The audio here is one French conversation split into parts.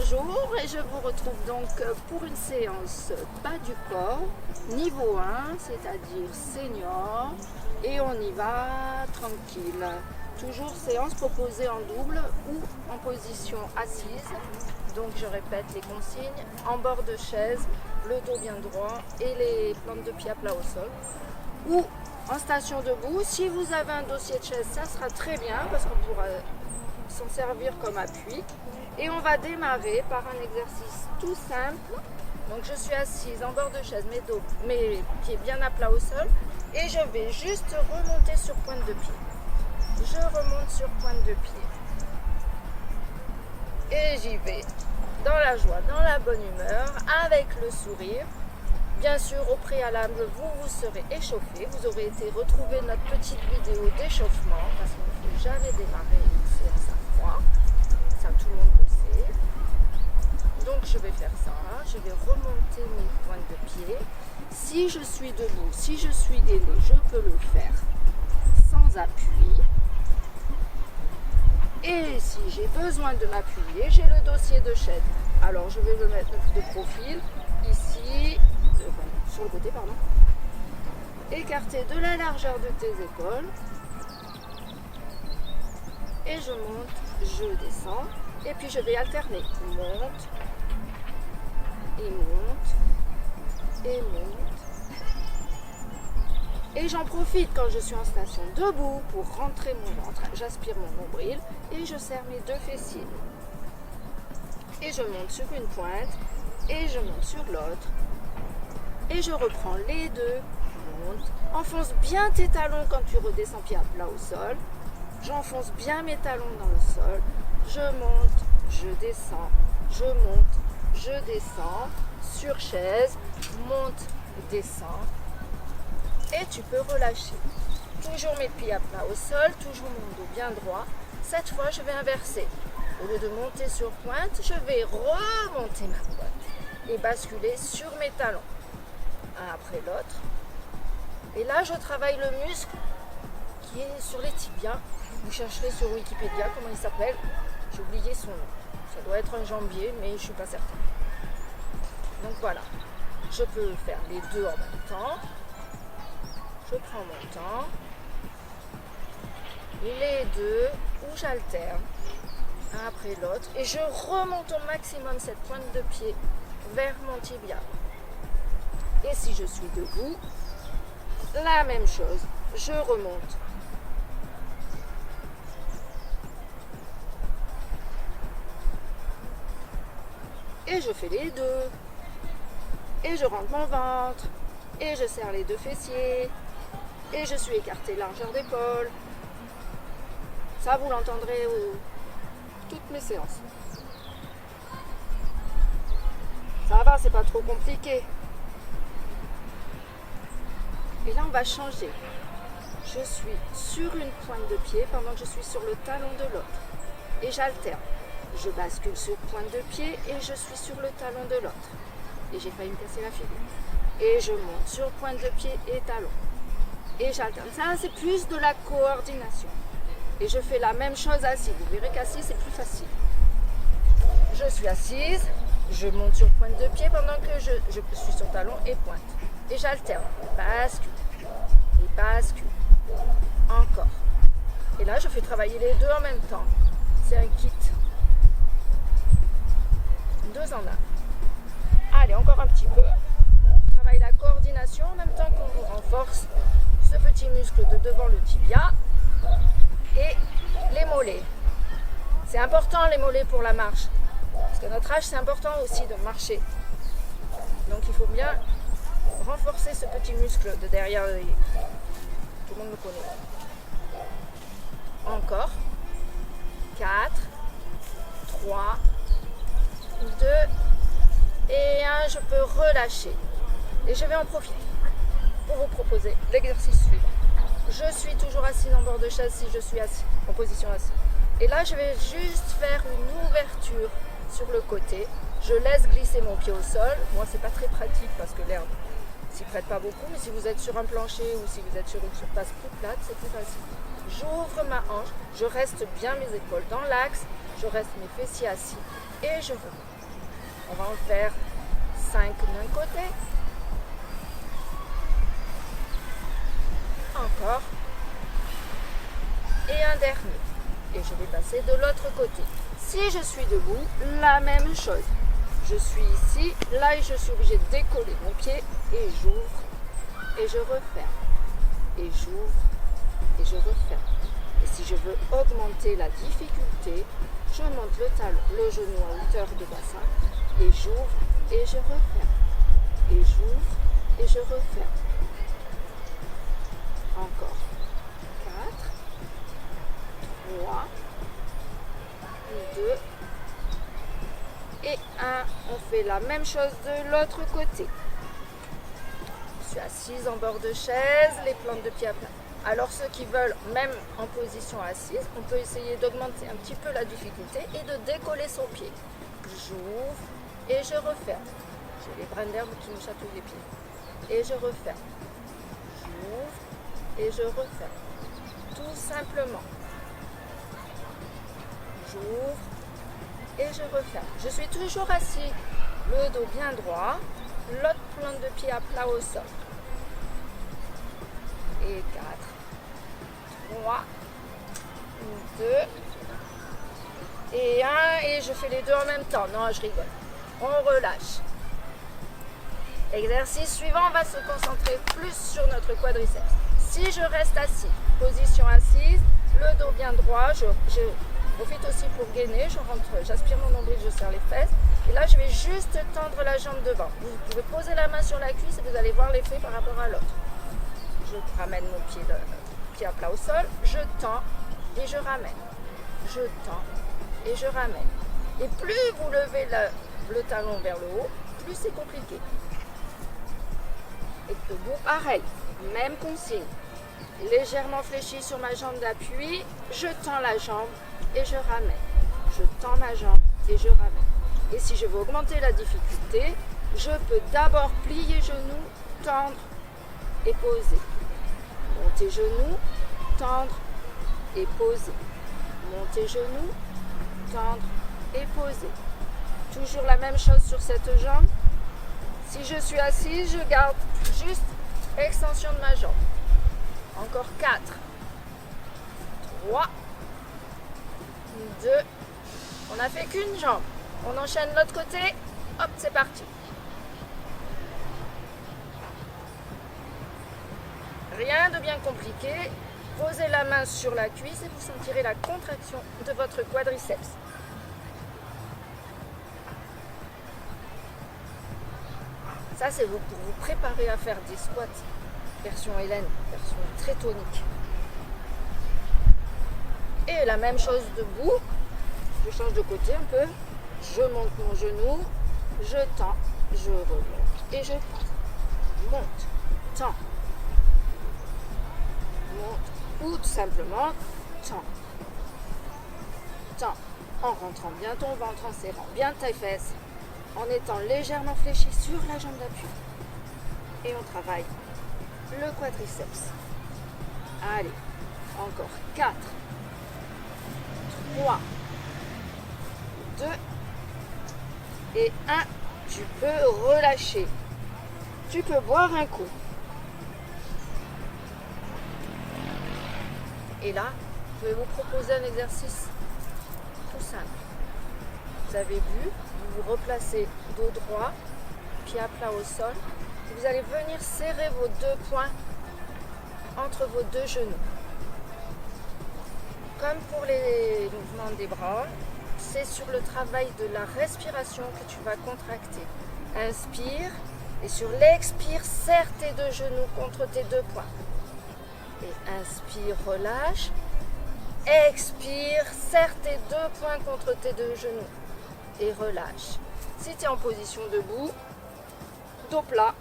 Bonjour et je vous retrouve donc pour une séance bas du corps, niveau 1, c'est-à-dire senior, et on y va tranquille. Toujours séance proposée en double ou en position assise. Donc je répète les consignes, en bord de chaise, le dos bien droit et les plantes de pied à plat au sol. Ou en station debout, si vous avez un dossier de chaise, ça sera très bien parce qu'on pourra s'en servir comme appui. Et on va démarrer par un exercice tout simple. Donc je suis assise en bord de chaise, mes pieds bien à plat au sol. Et je vais juste remonter sur pointe de pied. Je remonte sur pointe de pied. Et j'y vais dans la joie, dans la bonne humeur, avec le sourire. Bien sûr, au préalable, vous serez échauffé. Vous aurez été retrouver notre petite vidéo d'échauffement parce qu'il ne faut jamais démarrer une séance à froid. Ça, tout le monde le sait. Donc, je vais faire ça. Je vais remonter mes pointes de pied. Si je suis debout, si je suis gainée, je peux le faire sans appui. Et si j'ai besoin de m'appuyer, j'ai le dossier de chaise. Alors, je vais le mettre de profil ici. Sur le côté, pardon. Écarté de la largeur de tes épaules. Et je monte, je descends. Et puis je vais alterner. Monte. Et monte. Et monte. Et j'en profite quand je suis en station debout pour rentrer mon ventre. J'aspire mon nombril et je serre mes deux fessiers. Et je monte sur une pointe. Et je monte sur l'autre. Et je reprends les deux, monte, enfonce bien tes talons quand tu redescends pied à plat au sol, j'enfonce bien mes talons dans le sol, je monte, je descends, je monte, je descends, sur chaise, monte, descends, et tu peux relâcher. Toujours mes pieds à plat au sol, toujours mon dos bien droit, cette fois je vais inverser. Au lieu de monter sur pointe, je vais remonter ma pointe et basculer sur mes talons. Un après l'autre. Et là, je travaille le muscle qui est sur les tibias. Vous chercherez sur Wikipédia comment il s'appelle. J'ai oublié son nom. Ça doit être un jambier, mais je ne suis pas certaine. Donc voilà. Je peux faire les deux en même temps. Je prends mon temps. Les deux, où j'alterne. Un après l'autre. Et je remonte au maximum cette pointe de pied vers mon tibia. Et si je suis debout, la même chose, je remonte. Et je fais les deux. Et je rentre mon ventre. Et je serre les deux fessiers. Et je suis écartée largeur d'épaule. Ça, vous l'entendrez toutes mes séances. Ça va, c'est pas trop compliqué. Et là, on va changer. Je suis sur une pointe de pied pendant que je suis sur le talon de l'autre. Et j'alterne. Je bascule sur pointe de pied et je suis sur le talon de l'autre. Et j'ai failli me casser la figure. Et je monte sur pointe de pied et talon. Et j'alterne. Ça, c'est plus de la coordination. Et je fais la même chose assise. Vous verrez qu'assise, c'est plus facile. Je suis assise. Je monte sur pointe de pied pendant que je suis sur talon et pointe. Et j'alterne. Bascule. Et bascule. Encore. Et là, je fais travailler les deux en même temps. C'est un kit. 2 en 1. Allez, encore un petit peu. On travaille la coordination en même temps qu'on vous renforce ce petit muscle de devant le tibia et les mollets. C'est important les mollets pour la marche. Parce que notre âge, c'est important aussi de marcher. Donc, il faut bien renforcer ce petit muscle de derrière l'œil. Tout le monde le connaît. Encore. 4, 3, 2 et 1. Je peux relâcher. Et je vais en profiter pour vous proposer l'exercice suivant. Je suis toujours assise en bord de chaise si je suis assis, en position assise. Et là, je vais juste faire une ouverture sur le côté. Je laisse glisser mon pied au sol. Moi, c'est pas très pratique parce que l'herbe s'y prête pas beaucoup, mais si vous êtes sur un plancher ou si vous êtes sur une surface plus plate, c'est plus facile. J'ouvre ma hanche, je reste bien mes épaules dans l'axe, je reste mes fessiers assis et je remonte. On va en faire 5 d'un côté. Encore. Et un dernier. Et je vais passer de l'autre côté. Si je suis debout, la même chose. Je suis ici, là je suis obligée de décoller mon pied et j'ouvre et je referme. Et j'ouvre et je referme. Et si je veux augmenter la difficulté, je monte le talon, le genou à hauteur de bassin et j'ouvre et je referme. Et j'ouvre et je referme. Encore. 4, 3, 2 et 1. On fait la même chose de l'autre côté. Je suis assise en bord de chaise, les plantes de pied à plat. Alors ceux qui veulent, même en position assise, on peut essayer d'augmenter un petit peu la difficulté et de décoller son pied. J'ouvre et je referme. J'ai les brins d'herbe qui me chatouillent les pieds. Et je referme. J'ouvre et je referme. Tout simplement. J'ouvre et je referme. Je suis toujours assis, le dos bien droit, l'autre plante de pied à plat au sol. Et 4, 3, 2 et 1. Et je fais les deux en même temps. Non, je rigole. On relâche. Exercice suivant, on va se concentrer plus sur notre quadriceps. Si je reste assis, position assise, le dos bien droit, je profite aussi pour gainer, j'aspire mon nombril, je serre les fesses. Et là, je vais juste tendre la jambe devant. Vous pouvez poser la main sur la cuisse et vous allez voir l'effet par rapport à l'autre. Je ramène mon pied à plat au sol, je tends et je ramène. Je tends et je ramène. Et plus vous levez le talon vers le haut, plus c'est compliqué. Et debout, pareil, même consigne. Légèrement fléchi sur ma jambe d'appui, je tends la jambe et je ramène. Je tends ma jambe et je ramène. Et si je veux augmenter la difficulté, je peux d'abord plier genoux, tendre et poser. Monter genoux, tendre et poser. Monter genoux, tendre et poser. Toujours la même chose sur cette jambe. Si je suis assise, je garde juste extension de ma jambe. Encore 4, 3, 2. On n'a fait qu'une jambe. On enchaîne l'autre côté. Hop, c'est parti. Rien de bien compliqué. Posez la main sur la cuisse et vous sentirez la contraction de votre quadriceps. Ça, c'est pour vous préparer à faire des squats. Version Hélène, version très tonique. Et la même chose debout. Je change de côté un peu. Je monte mon genou. Je tends. Je remonte. Et je tends. Monte. Tends. Monte. Ou tout simplement tends. Tends. En rentrant bien ton ventre, en serrant bien tes fesses. En étant légèrement fléchi sur la jambe d'appui. Et on travaille le quadriceps. Allez, encore 4, 3, 2 et 1. Tu peux relâcher. Tu peux boire un coup. Et là, je vais vous proposer un exercice tout simple. Vous avez vu, vous vous replacez dos droit, pied à plat au sol. Vous allez venir serrer vos deux poings entre vos deux genoux. Comme pour les mouvements des bras, c'est sur le travail de la respiration que tu vas contracter. Inspire et sur l'expire, serre tes deux genoux contre tes deux poings. Et inspire, relâche. Expire, serre tes deux poings contre tes deux genoux. Et relâche. Si tu es en position debout, dos plat,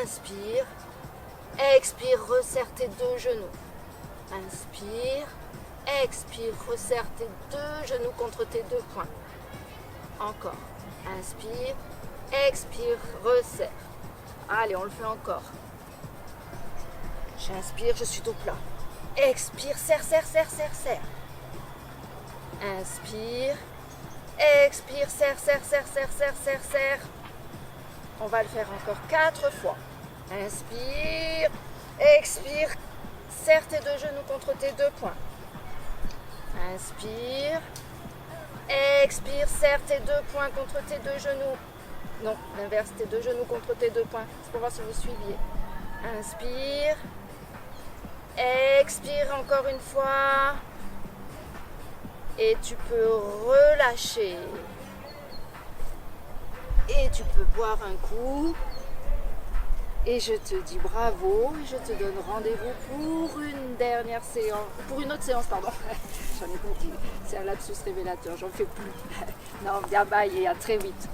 inspire, expire, resserre tes deux genoux. Inspire, expire, resserre tes deux genoux contre tes deux poings. Encore. Inspire, expire, resserre. Allez, on le fait encore. J'inspire, je suis dos plat. Expire, serre, serre, serre, serre, serre. Inspire, Expire, serre, serre, serre, serre, serre, serre, serre. On va le faire encore 4 fois. Inspire, expire, serre tes 2 genoux contre tes 2 poings. Inspire, expire, serre tes 2 poings contre tes 2 genoux. Non, l'inverse, tes 2 genoux contre tes 2 poings. C'est pour voir si vous suiviez. Inspire, expire encore une fois. Et tu peux relâcher. Et tu peux boire un coup. Et je te dis bravo. Et je te donne rendez-vous pour une dernière séance. Pour une autre séance, pardon. J'en ai compris. C'est un lapsus révélateur. J'en fais plus. Non, bien bye et à très vite.